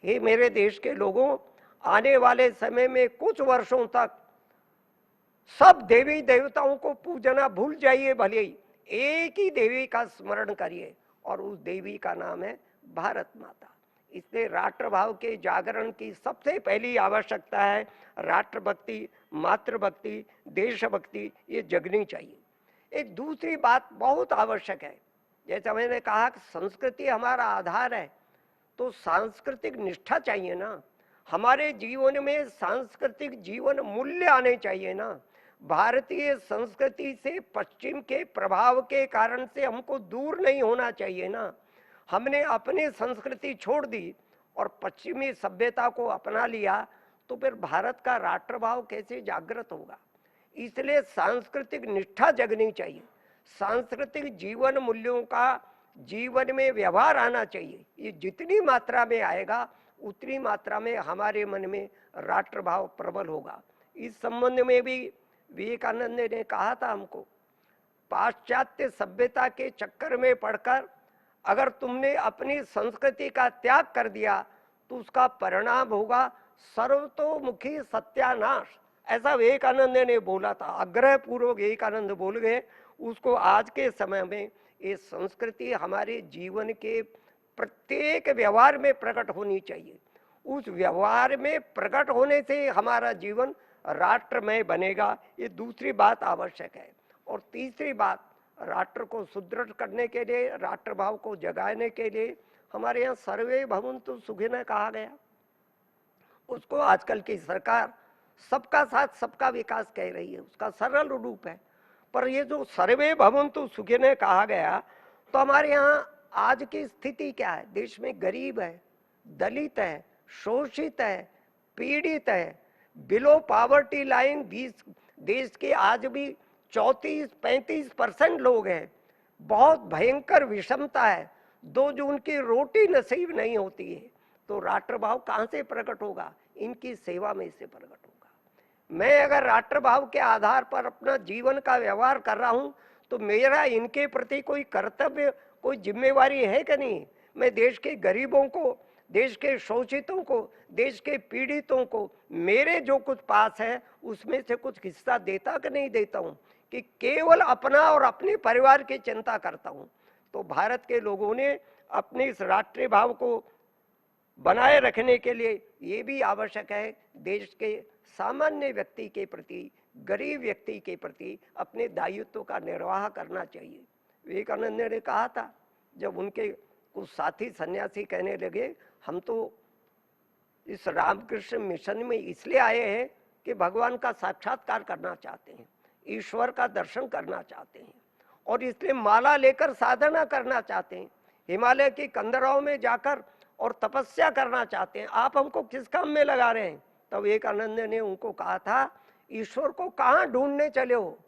Speaker 4: हे मेरे देश के लोगों, आने वाले समय में कुछ वर्षों तक सब देवी देवताओं को पूजना भूल जाइए, भले ही एक ही देवी का स्मरण करिए, और उस देवी का नाम है भारत माता। इसलिए राष्ट्रभाव के जागरण की सबसे पहली आवश्यकता है राष्ट्रभक्ति, मातृभक्ति, देशभक्ति, ये जगनी चाहिए। एक दूसरी बात बहुत आवश्यक है, जैसा मैंने कहा कि संस्कृति हमारा आधार है, तो सांस्कृतिक निष्ठा चाहिए ना। हमारे जीवन में सांस्कृतिक जीवन मूल्य आने चाहिए ना। भारतीय संस्कृति से पश्चिम के प्रभाव के कारण से हमको दूर नहीं होना चाहिए ना। हमने अपनी संस्कृति छोड़ दी और पश्चिमी सभ्यता को अपना लिया, तो फिर भारत का राष्ट्रभाव कैसे जागृत होगा? इसलिए सांस्कृतिक निष्ठा जगनी चाहिए, सांस्कृतिक जीवन मूल्यों का जीवन में व्यवहार आना चाहिए। ये जितनी मात्रा में आएगा उतनी मात्रा में हमारे मन में राष्ट्रभाव प्रबल होगा। इस संबंध में भी विवेकानंद ने कहा था हमको, पाश्चात्य सभ्यता के चक्कर में पड़कर अगर तुमने अपनी संस्कृति का त्याग कर दिया तो उसका परिणाम होगा सर्वतोमुखी सत्यानाश। ऐसा विवेकानंद ने बोला था, आग्रह पूर्वक विवेकानंद बोल गए। उसको आज के समय में ये संस्कृति हमारे जीवन के प्रत्येक व्यवहार में प्रकट होनी चाहिए। उस व्यवहार में प्रकट होने से हमारा जीवन राष्ट्रमय बनेगा। ये दूसरी बात आवश्यक है। और तीसरी बात, राष्ट्र को सुदृढ़ करने के लिए, राष्ट्रभाव को जगाने के लिए हमारे यहाँ सर्वे भवन्तु सुखिनः कहा गया। उसको आजकल की सरकार सबका साथ सबका विकास कह रही है, उसका सरल रूप है। पर ये जो सर्वे भवन्तु सुखिनः कहा गया, तो हमारे यहाँ आज की स्थिति क्या है? देश में गरीब है, दलित है, शोषित है, पीड़ित है, बिलो पॉवर्टी लाइन देश के आज भी 34-35% लोग हैं। बहुत भयंकर विषमता है। 2 जून की रोटी नसीब नहीं होती है। तो राष्ट्रभाव कहाँ से प्रकट होगा? इनकी सेवा में से प्रकट होगा। मैं अगर राष्ट्रभाव के आधार पर अपना जीवन का व्यवहार कर रहा हूं, तो मेरा इनके प्रति कोई कर्तव्य, कोई जिम्मेवारी है कि नहीं? मैं देश के गरीबों को, देश के शोषितों को, देश के पीड़ितों को मेरे जो कुछ पास है उसमें से कुछ हिस्सा देता कि नहीं देता हूं, कि केवल अपना और अपने परिवार की चिंता करता हूं? तो भारत के लोगों ने अपने इस राष्ट्रीय भाव को बनाए रखने के लिए ये भी आवश्यक है, देश के सामान्य व्यक्ति के प्रति, गरीब व्यक्ति के प्रति अपने दायित्व का निर्वाह करना चाहिए। विवेकानंद ने कहा था, जब उनके कुछ साथी सन्यासी कहने लगे, हम तो इस रामकृष्ण मिशन में इसलिए आए हैं कि भगवान का साक्षात्कार करना चाहते हैं, ईश्वर का दर्शन करना चाहते हैं, और इसलिए माला लेकर साधना करना चाहते हैं, हिमालय की कंदराओं में जाकर और तपस्या करना चाहते हैं। आप हमको किस काम में लगा रहे हैं? तब विवेकानंद ने उनको कहा था, ईश्वर को कहाँ ढूंढने चले हो?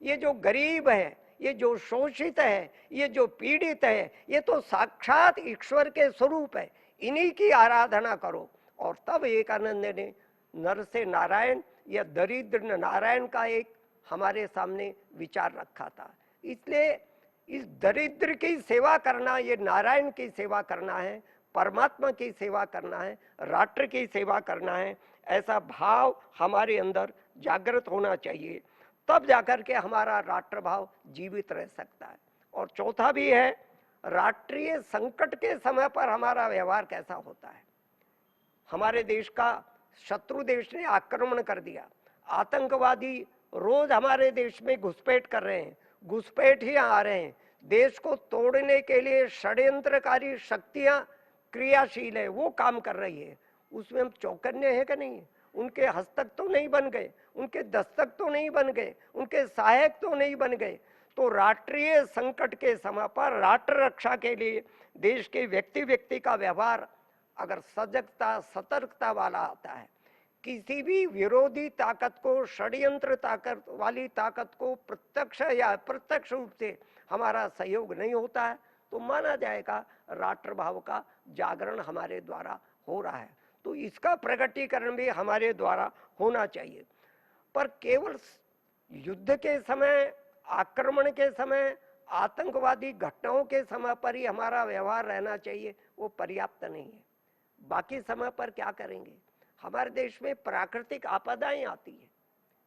Speaker 4: ये जो गरीब है, ये जो शोषित है, ये जो पीड़ित है, ये तो साक्षात ईश्वर के स्वरूप है, इन्हीं की आराधना करो। और तब विवेकानंद ने नर से नारायण या दरिद्र नारायण का एक हमारे सामने विचार रखा था। इसलिए इस दरिद्र की सेवा करना, ये नारायण की सेवा करना है, परमात्मा की सेवा करना है, राष्ट्र की सेवा करना है, ऐसा भाव हमारे अंदर जागृत होना चाहिए। तब जाकर के हमारा राष्ट्र भाव जीवित रह सकता है। और चौथा भी है, राष्ट्रीय संकट के समय पर हमारा व्यवहार कैसा होता है। हमारे देश का शत्रु देश ने आक्रमण कर दिया, आतंकवादी रोज हमारे देश में घुसपैठ कर रहे हैं, घुसपैठ ही आ रहे हैं, देश को तोड़ने के लिए षड्यंत्रकारी शक्तियां क्रियाशील है, वो काम कर रही है। उसमें हम चौकन्ने हैं कि नहीं? उनके हस्तक तो नहीं बन गए, उनके दस्तक तो नहीं बन गए, उनके सहायक तो नहीं बन गए। तो राष्ट्रीय संकट के समय पर राष्ट्र रक्षा के लिए देश के व्यक्ति व्यक्ति का व्यवहार अगर सजगता सतर्कता वाला आता है, किसी भी विरोधी ताकत को, षड्यंत्र ताकत वाली ताकत को प्रत्यक्ष या अप्रत्यक्ष रूप से हमारा सहयोग नहीं होता है, तो माना जाएगा राष्ट्र भाव का जागरण हमारे द्वारा हो रहा है। तो इसका प्रकटीकरण भी हमारे द्वारा होना चाहिए। पर केवल युद्ध के समय, आक्रमण के समय, आतंकवादी घटनाओं के समय पर ही हमारा व्यवहार रहना चाहिए, वो पर्याप्त नहीं है। बाकी समय पर क्या करेंगे? हमारे देश में प्राकृतिक आपदाएं आती है,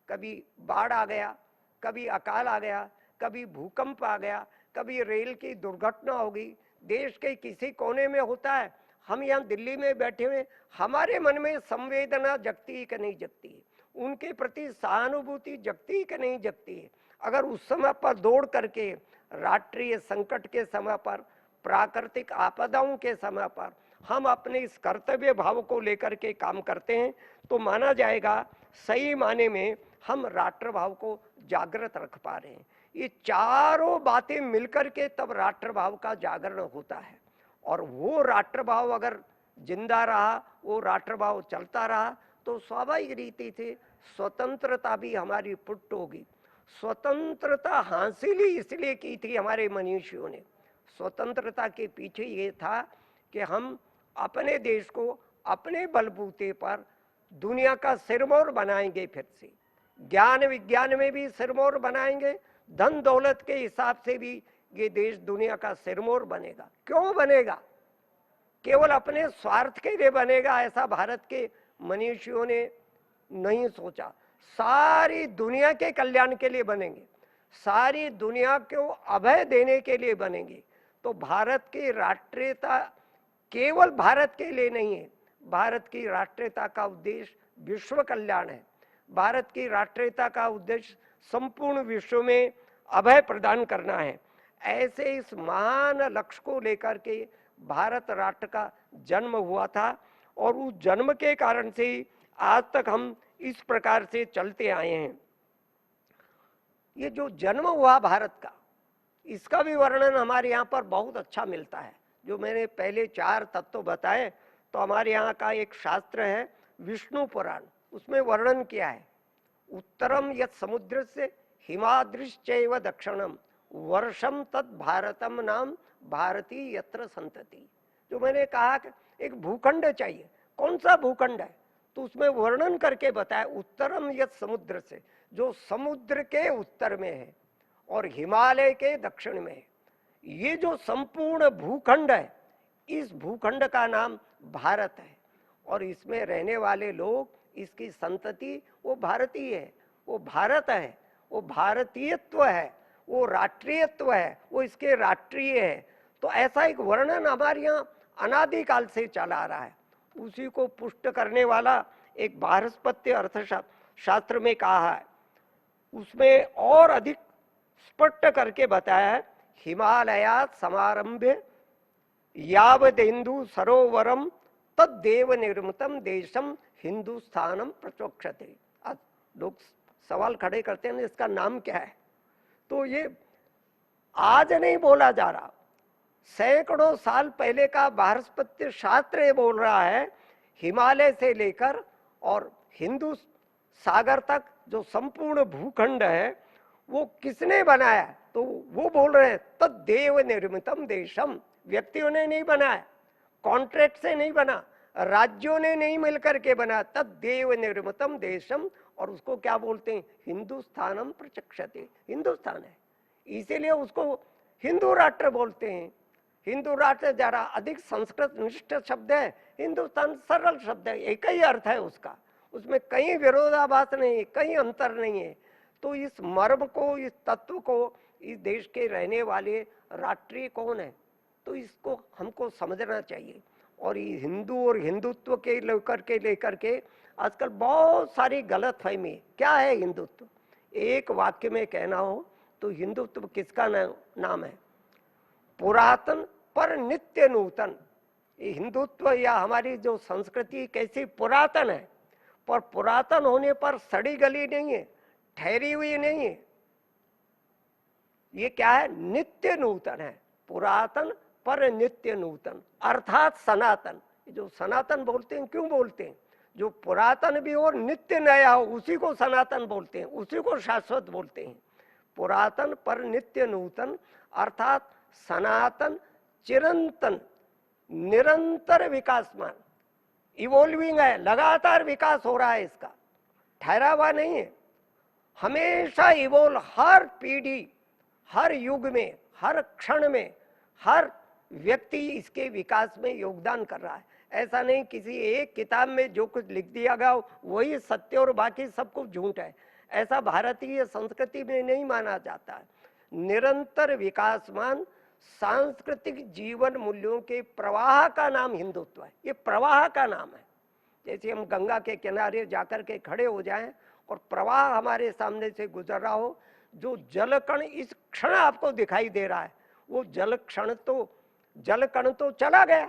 Speaker 4: कभी बाढ़ आ गया, कभी अकाल आ गया, कभी भूकंप आ गया, कभी रेल की दुर्घटना होगी, देश के किसी कोने में होता है। हम यहाँ दिल्ली में बैठे हुए, हमारे मन में संवेदना जगती कि नहीं जगती है, उनके प्रति सहानुभूति जगती कि नहीं जगती है। अगर उस समय पर दौड़ करके राष्ट्रीय संकट के समय पर, प्राकृतिक आपदाओं के समय पर हम अपने इस कर्तव्य भाव को लेकर के काम करते हैं, तो माना जाएगा सही माने में हम राष्ट्र भाव को जागृत रख पा रहे हैं। ये चारों बातें मिलकर के तब राष्ट्र भाव का जागरण होता है। और वो राष्ट्र भाव अगर जिंदा रहा, वो राष्ट्र भाव चलता रहा, तो स्वाभाविक रीति से स्वतंत्रता भी हमारी पुष्ट होगी। स्वतंत्रता हासिल ही इसलिए की थी हमारे मनीषियों ने। स्वतंत्रता के पीछे ये था कि हम अपने देश को अपने बलबूते पर दुनिया का सिरमौर बनाएंगे, फिर से ज्ञान विज्ञान में भी सिरमौर बनाएंगे, धन दौलत के हिसाब से भी ये देश दुनिया का सिरमौर बनेगा। क्यों बनेगा? केवल अपने स्वार्थ के लिए बनेगा ऐसा भारत के मनीषियों ने नहीं सोचा। सारी दुनिया के कल्याण के लिए बनेंगे, सारी दुनिया को अभय देने के लिए बनेंगे। तो भारत की राष्ट्रीयता केवल भारत के लिए नहीं है, भारत की राष्ट्रीयता का उद्देश्य विश्व कल्याण है। भारत की राष्ट्रीयता का उद्देश्य संपूर्ण विश्व में अभय प्रदान करना है। ऐसे इस महान लक्ष्य को लेकर के भारत राष्ट्र का जन्म हुआ था, और उस जन्म के कारण से आज तक हम इस प्रकार से चलते आए हैं। ये जो जन्म हुआ भारत का, इसका भी वर्णन हमारे यहाँ पर बहुत अच्छा मिलता है। जो मैंने पहले 4 तत्व बताए, तो हमारे यहाँ का एक शास्त्र है विष्णु पुराण, उसमें वर्णन किया है, उत्तरम यत् समुद्र से हिमाद्रिश्चैव दक्षिणम वर्षम तद भारतम नाम भारती यत्र संतति। जो मैंने कहा कि एक भूखंड चाहिए, कौन सा भूखंड है, तो उसमें वर्णन करके बताया उत्तरम यत् समुद्र से, जो समुद्र के उत्तर में है और हिमालय के दक्षिण में है। ये जो संपूर्ण भूखंड है, इस भूखंड का नाम भारत है, और इसमें रहने वाले लोग, इसकी संतति वो भारतीय है, वो भारत है, वो भारतीयत्व है, वो राष्ट्रीयत्व है, वो इसके राष्ट्रीय है। तो ऐसा एक वर्णन हमारे यहाँ अनादिकाल से चला आ रहा है। उसी को पुष्ट करने वाला एक बृहस्पत्य अर्थशास्त्र में कहा है, उसमें और अधिक स्पष्ट करके बताया है, हिमालयात् समारंभे यावदेन्दु सरोवरम तद्देव निर्मितम देशम हिंदुस्तानम प्रचोक्षते। आज लोग सवाल खड़े करते हैं इसका नाम क्या है, तो ये आज नहीं बोला जा रहा, सैकड़ों साल पहले का बृहस्पत्य शास्त्र ये बोल रहा है, हिमालय से लेकर और हिंदू सागर तक जो संपूर्ण भूखंड है वो किसने बनाया? तो वो बोल रहे हैं तद्देव निर्मितम देशम। व्यक्तियों ने नहीं बनाया, कॉन्ट्रैक्ट से नहीं बना, राज्यों ने नहीं मिलकर के बना, तद्देव निर्मितम देशम। और उसको क्या बोलते हैं? हिंदुस्तानम प्रचक्षते, हिंदुस्तान है, इसीलिए उसको हिंदू राष्ट्र बोलते हैं। हिंदू राष्ट्र जरा अधिक संस्कृत निष्ठ शब्द है, हिंदुस्तान सरल शब्द है, एक ही अर्थ है उसका, उसमें कहीं विरोधाभास नहीं है, कहीं अंतर नहीं है। तो इस मर्म को, इस तत्व को, इस देश के रहने वाले राष्ट्रीय कौन है, तो इसको हमको समझना चाहिए। और ये हिंदू और हिंदुत्व के लेकर के आजकल बहुत सारी गलतफहमी है। क्या है हिंदुत्व? एक वाक्य में कहना हो तो हिंदुत्व किसका नाम है? पुरातन पर नित्य नूतन। ये हिंदुत्व या हमारी जो संस्कृति कैसी पुरातन है, पर पुरातन होने पर सड़ी गली नहीं है, ठहरी हुई नहीं है। ये क्या है? नित्य नूतन है। पुरातन पर नित्य नूतन, अर्थात सनातन। जो सनातन बोलते हैं, क्यों बोलते हैं? जो पुरातन भी हो, नित्य नया हो, उसी को सनातन बोलते हैं, उसी को शाश्वत बोलते हैं। पुरातन पर नित्य नूतन अर्थात सनातन, चिरंतन, निरंतर विकासमान, इवोल्विंग है, लगातार विकास हो रहा है, इसका ठहरा हुआ नहीं है, हमेशा इवोल्व, हर पीढ़ी, हर युग में, हर क्षण में, हर व्यक्ति इसके विकास में योगदान कर रहा है। ऐसा नहीं किसी एक किताब में जो कुछ लिख दिया गया वही सत्य और बाकी सब कुछ झूठ है, ऐसा भारतीय संस्कृति में नहीं माना जाता है। निरंतर विकासमान सांस्कृतिक जीवन मूल्यों के प्रवाह का नाम हिंदुत्व है। ये प्रवाह का नाम है। जैसे हम गंगा के किनारे जाकर के खड़े हो जाएं और प्रवाह हमारे सामने से गुजर रहा हो, जो जल कण इस क्षण आपको दिखाई दे रहा है, वो जल कण तो चला गया,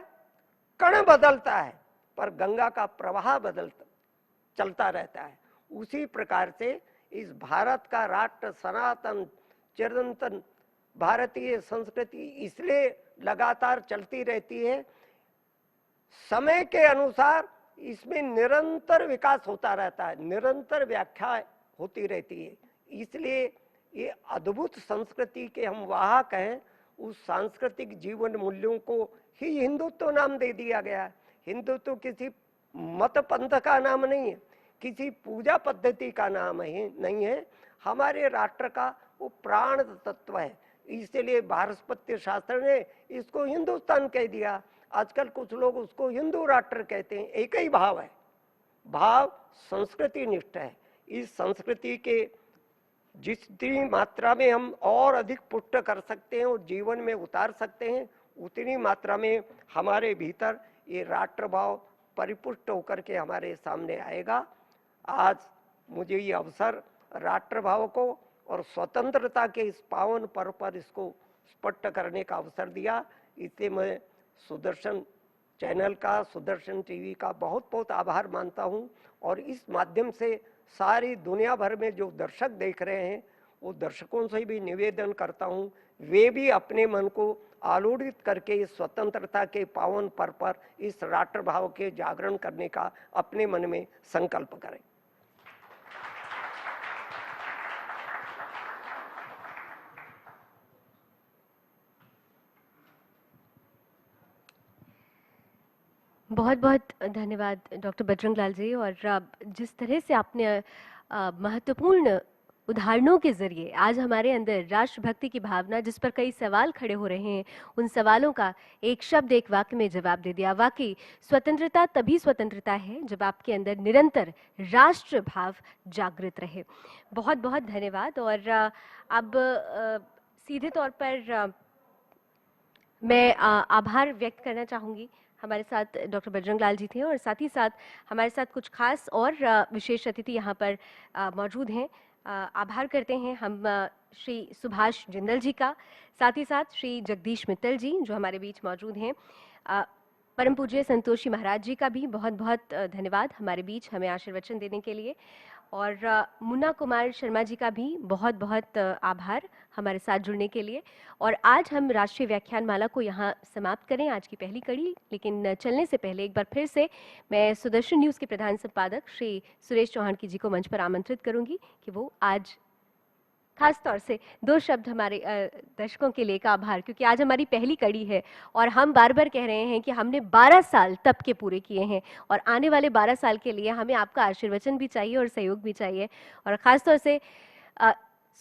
Speaker 4: कण बदलता है, पर गंगा का प्रवाह चलता रहता है। उसी प्रकार से इस भारत का राष्ट्र सनातन चिरंतन भारतीय संस्कृति इसलिए लगातार चलती रहती है, समय के अनुसार इसमें निरंतर विकास होता रहता है, निरंतर व्याख्या होती रहती है। इसलिए ये अद्भुत संस्कृति के हम वाहक हैं। उस सांस्कृतिक जीवन मूल्यों को ही हिंदुत्व नाम दे दिया गया है। हिंदुत्व किसी मत पंथ का नाम नहीं है, किसी पूजा पद्धति का नाम नहीं है, हमारे राष्ट्र का वो प्राण तत्व है। इसलिए भारतपत्य शास्त्र ने इसको हिंदुस्तान कह दिया। आजकल कुछ लोग उसको हिंदू राष्ट्र कहते हैं। एक ही भाव है, भाव संस्कृति निष्ठ है। इस संस्कृति के जितनी मात्रा में हम और अधिक पुष्ट कर सकते हैं और जीवन में उतार सकते हैं, उतनी मात्रा में हमारे भीतर ये राष्ट्रभाव परिपुष्ट होकर के हमारे सामने आएगा। आज मुझे ये अवसर राष्ट्रभाव को और स्वतंत्रता के इस पावन पर्व पर इसको स्पष्ट करने का अवसर दिया, इसलिए मैं सुदर्शन चैनल का, सुदर्शन टीवी का बहुत बहुत आभार मानता हूँ। और इस माध्यम से सारी दुनिया भर में जो दर्शक देख रहे हैं, वो दर्शकों से भी निवेदन करता हूँ, वे भी अपने मन को आलोड़ित करके इस स्वतंत्रता के पावन पर्व पर इस राष्ट्रभाव के जागरण करने का अपने मन में संकल्प करें।
Speaker 2: बहुत बहुत धन्यवाद डॉक्टर बजरंग लाल जी। और जिस तरह से आपने महत्वपूर्ण उदाहरणों के जरिए आज हमारे अंदर राष्ट्रभक्ति की भावना, जिस पर कई सवाल खड़े हो रहे हैं, उन सवालों का एक शब्द एक वाक्य में जवाब दे दिया। वाकई स्वतंत्रता तभी स्वतंत्रता है जब आपके अंदर निरंतर राष्ट्र भाव जागृत रहे। बहुत बहुत धन्यवाद। और अब सीधे तौर पर मैं आभार व्यक्त करना चाहूँगी। हमारे साथ डॉक्टर बजरंग लाल जी थे और साथ ही साथ हमारे साथ कुछ खास और विशेष अतिथि यहाँ पर मौजूद हैं। आभार करते हैं हम श्री सुभाष जिंदल जी का, साथ ही साथ श्री जगदीश मित्तल जी जो हमारे बीच मौजूद हैं। परम पूज्य संतोषी महाराज जी का भी बहुत बहुत धन्यवाद हमारे बीच हमें आशीर्वचन देने के लिए। और मुन्ना कुमार शर्मा जी का भी बहुत बहुत आभार हमारे साथ जुड़ने के लिए। और आज हम राष्ट्रीय व्याख्यान माला को यहाँ समाप्त करें, आज की पहली कड़ी। लेकिन चलने से पहले एक बार फिर से मैं सुदर्शन न्यूज़ के प्रधान संपादक श्री सुरेश चौहान जी को मंच पर आमंत्रित करूंगी कि वो आज खास तौर से 2 शब्द हमारे दर्शकों के लिए का आभार, क्योंकि आज हमारी पहली कड़ी है और हम बार बार कह रहे हैं कि हमने 12 साल तप के पूरे किए हैं और आने वाले 12 साल के लिए हमें आपका आशीर्वचन भी चाहिए और सहयोग भी चाहिए। और ख़ास तौर से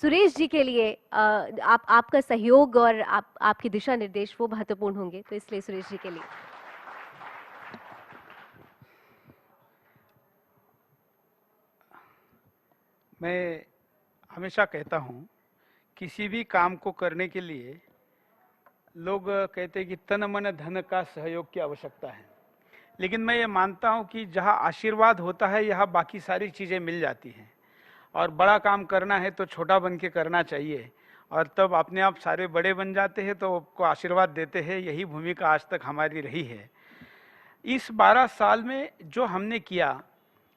Speaker 2: सुरेश जी के लिए आपका सहयोग और आपके दिशा निर्देश वो महत्वपूर्ण होंगे, तो इसलिए सुरेश जी के लिए
Speaker 3: मैं हमेशा कहता हूँ, किसी भी काम को करने के लिए लोग कहते हैं कि तन मन धन का सहयोग की आवश्यकता है, लेकिन मैं ये मानता हूँ कि जहाँ आशीर्वाद होता है यहाँ बाकी सारी चीज़ें मिल जाती हैं। और बड़ा काम करना है तो छोटा बन के करना चाहिए और तब अपने आप सारे बड़े बन जाते हैं, तो आपको आशीर्वाद देते हैं। यही भूमिका आज तक हमारी रही है। इस 12 साल में जो हमने किया,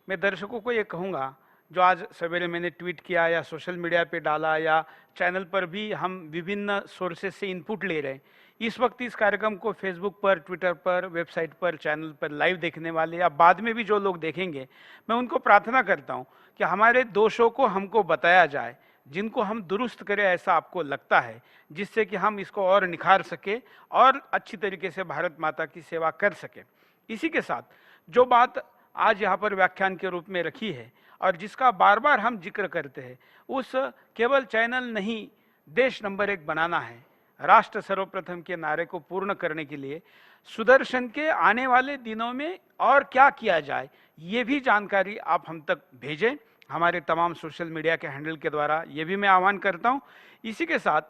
Speaker 3: मैं दर्शकों को ये कहूँगा, जो आज सवेरे मैंने ट्वीट किया या सोशल मीडिया पे डाला या चैनल पर भी हम विभिन्न सोर्सेज से इनपुट ले रहे हैं, इस वक्त इस कार्यक्रम को फेसबुक पर, ट्विटर पर, वेबसाइट पर, चैनल पर लाइव देखने वाले या बाद में भी जो लोग देखेंगे, मैं उनको प्रार्थना करता हूं कि हमारे दोषों को हमको बताया जाए, जिनको हम दुरुस्त करें ऐसा आपको लगता है, जिससे कि हम इसको और निखार सके और अच्छी तरीके से भारत माता की सेवा कर सके। इसी के साथ जो बात आज यहाँ पर व्याख्यान के रूप में रखी है और जिसका बार बार हम जिक्र करते हैं, उस केवल चैनल नहीं, देश नंबर 1 बनाना है, राष्ट्र सर्वप्रथम के नारे को पूर्ण करने के लिए सुदर्शन के आने वाले दिनों में और क्या किया जाए, ये भी जानकारी आप हम तक भेजें हमारे तमाम सोशल मीडिया के हैंडल के द्वारा, ये भी मैं आह्वान करता हूँ। इसी के साथ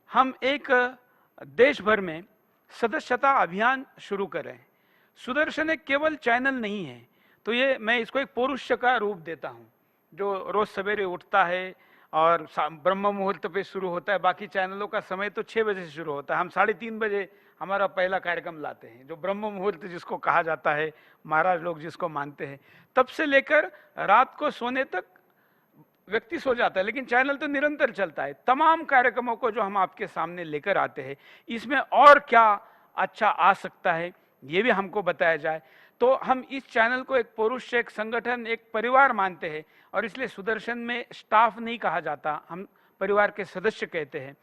Speaker 3: हम एक देश भर में सदस्यता अभियान शुरू करें। सुदर्शन एक केवल चैनल नहीं है, तो ये मैं इसको एक पौरुष का रूप देता हूँ, जो रोज सवेरे उठता है और ब्रह्म मुहूर्त पे शुरू होता है। बाकी चैनलों का समय तो 6 बजे से शुरू होता है, हम 3:30 बजे हमारा पहला कार्यक्रम लाते हैं, जो ब्रह्म मुहूर्त जिसको कहा जाता है, महाराज लोग जिसको मानते हैं। तब से लेकर रात को सोने तक व्यक्ति सो जाता है, लेकिन चैनल तो निरंतर चलता है। तमाम कार्यक्रमों को जो हम आपके सामने लेकर आते हैं, इसमें और क्या अच्छा आ सकता है, ये भी हमको बताया जाए। तो हम इस चैनल को एक पुरुष, एक संगठन, एक परिवार मानते हैं और इसलिए सुदर्शन में स्टाफ नहीं कहा जाता, हम परिवार के सदस्य कहते हैं।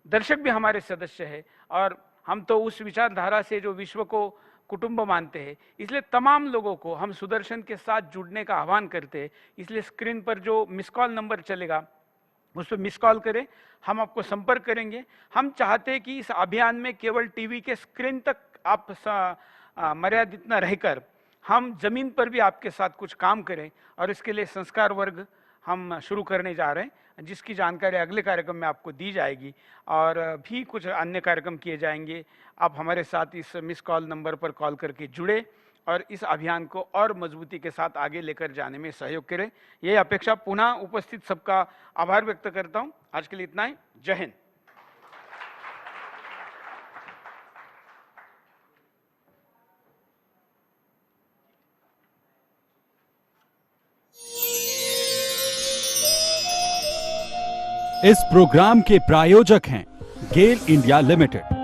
Speaker 3: दर्शक भी हमारे सदस्य है और हम तो उस विचारधारा से जो विश्व को कुटुंब मानते हैं, इसलिए तमाम लोगों को हम सुदर्शन के साथ जुड़ने का आह्वान करते हैं। इसलिए स्क्रीन पर जो मिस कॉल नंबर चलेगा, उस पर मिस कॉल करें, हम आपको संपर्क करेंगे। हम चाहते हैं कि इस अभियान में केवल टीवी के स्क्रीन तक आप मर्यादित न रहकर हम जमीन पर भी आपके साथ कुछ काम करें और इसके लिए संस्कार वर्ग हम शुरू करने जा रहे हैं, जिसकी जानकारी अगले कार्यक्रम में आपको दी जाएगी और भी कुछ अन्य कार्यक्रम किए जाएंगे। आप हमारे साथ इस मिस कॉल नंबर पर कॉल करके जुड़े और इस अभियान को और मजबूती के साथ आगे लेकर जाने में सहयोग करें, ये अपेक्षा पुनः उपस्थित सबका आभार व्यक्त करता हूँ। आज के लिए इतना ही। जय हिंद।
Speaker 1: इस प्रोग्राम के प्रायोजक हैं गेल इंडिया लिमिटेड।